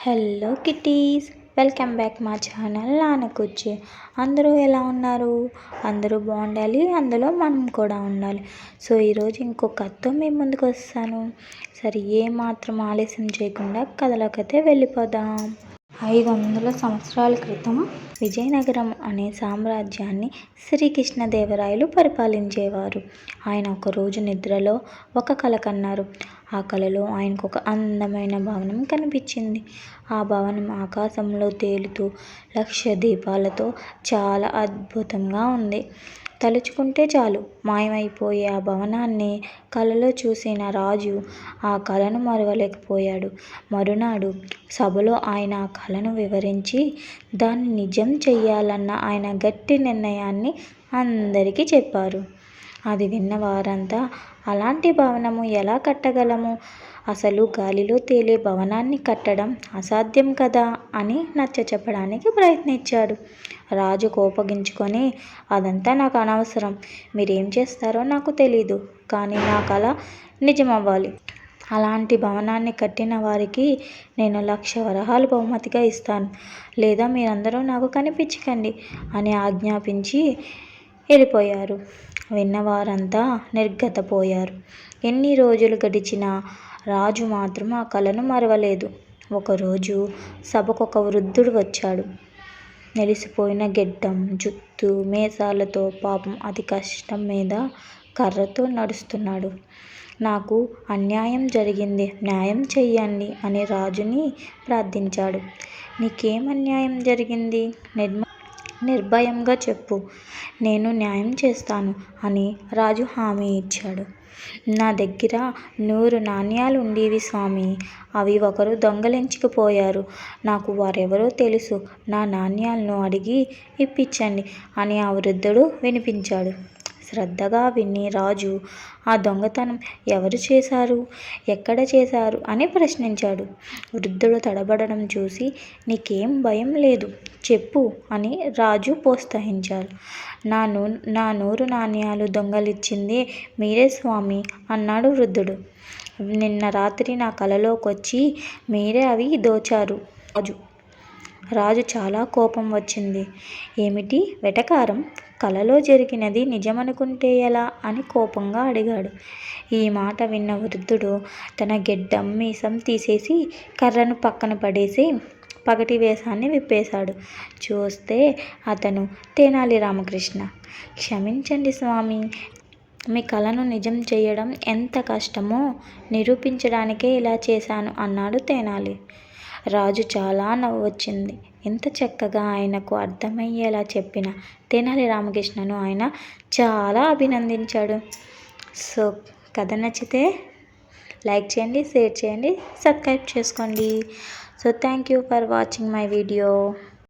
Hello kitties, welcome back మా channel నానకొచ్చి. అందరూ ఎలా ఉన్నారు? అందరూ బాగుండాలి, అందులో మనం కూడా ఉండాలి. సో ఈరోజు ఇంకో కథతో మీ ముందుకు వస్తాను. సరే, ఏమాత్రం ఆలస్యం చేయకుండా కథలోకైతే వెళ్ళిపోదాం. 500 సంవత్సరాల క్రితం విజయనగరం అనే సామ్రాజ్యాన్ని శ్రీకృష్ణదేవరాయలు పరిపాలించేవారు. ఆయన ఒకరోజు నిద్రలో ఒక కల కన్నారు. ఆ కలలో ఆయనకు ఒక అందమైన భవనం కనిపించింది. ఆ భవనం ఆకాశంలో తేలుతూ 1,00,000 దీపాలతో చాలా అద్భుతంగా ఉంది. తలుచుకుంటే చాలు మాయమైపోయే ఆ భవనాన్ని కలలో చూసిన రాజు ఆ కలను మరవలేకపోయాడు. మరునాడు సభలో ఆయన ఆ కలను వివరించి దాన్ని నిజం చెయ్యాలన్న ఆయన గట్టి నిర్ణయాన్ని అందరికీ చెప్పారు. అది విన్న వారంతా, అలాంటి భవనము ఎలా కట్టగలము? అసలు గాలిలో తేలే భవనాన్ని కట్టడం అసాధ్యం కదా అని నచ్చచెప్పడానికి ప్రయత్నించాడు. రాజు కోపగించుకొని, అదంతా నాకు అనవసరం. మీరేం చేస్తారో నాకు తెలీదు, కానీ నా కల నిజమవ్వాలి. అలాంటి భవనాన్ని కట్టిన వారికి నేను 1,00,000 వరహాలు బహుమతిగా ఇస్తాను, లేదా మీరందరూ నాకు కనిపించకండి అని ఆజ్ఞాపించి వెళ్ళిపోయారు. విన్నవారంతా నిర్ఘాంతపోయారు. ఎన్ని రోజులు గడిచినా రాజు మాత్రం ఆ కలను మరవలేదు. ఒకరోజు సభకొక వృద్ధుడు వచ్చాడు. నెలిసిపోయిన గెడ్డం, జుత్తు, మీసాలతో, పాపం అతి కష్టం మీద కర్రతో నడుస్తున్నాడు. నాకు అన్యాయం జరిగింది, న్యాయం చెయ్యండి అని రాజుని ప్రార్థించాడు. నీకేం అన్యాయం జరిగింది? నిర్భయంగా చెప్పు, నేను న్యాయం చేస్తాను అని రాజు హామీ ఇచ్చాడు. నా దగ్గర 100 నాణ్యాలు ఉండేవి స్వామి. అవి ఒకరు దొంగలించుకుపోయారు. నాకు వారెవరో తెలుసు. నా నాణ్యాలను అడిగి ఇప్పించండి అని ఆ వృద్ధుడు వినిపించాడు. శ్రద్ధగా విని రాజు, ఆ దొంగతనం ఎవరు చేశారు, ఎక్కడ చేశారు అని ప్రశ్నించాడు. వృద్ధుడు తడబడడం చూసి, నీకేం భయం లేదు, చెప్పు అని రాజు ప్రోత్సహించారు. నా 100 నాణ్యాలు దొంగలించింది మీరే స్వామి అన్నాడు వృద్ధుడు. నిన్న రాత్రి నా కలలోకొచ్చి మీరే అవి దోచారు. రాజు చాలా కోపం వచ్చింది. ఏమిటి వెటకారం? కలలో జరిగినది నిజమనుకుంటే ఎలా అని కోపంగా అడిగాడు. ఈ మాట విన్న వృద్ధుడు తన గెడ్డం, మీసం తీసేసి కర్రను పక్కన పడేసి పగటి వేషాన్ని విప్పేశాడు. చూస్తే అతను తెనాలి రామకృష్ణ. క్షమించండి స్వామి, మీ కలను నిజం చేయడం ఎంత కష్టమో నిరూపించడానికే ఇలా చేశాను అన్నాడు తెనాలి. రాజు చాలా నవ్వొచ్చింది. ఎంత చక్కగా ఆయనకు అర్థమయ్యేలా చెప్పిన తెనాలి రామకృష్ణను ఆయన చాలా అభినందించాడు. సో కథ నచ్చితే లైక్ చేయండి, షేర్ చేయండి, సబ్స్క్రైబ్ చేసుకోండి. So thank you for watching my video.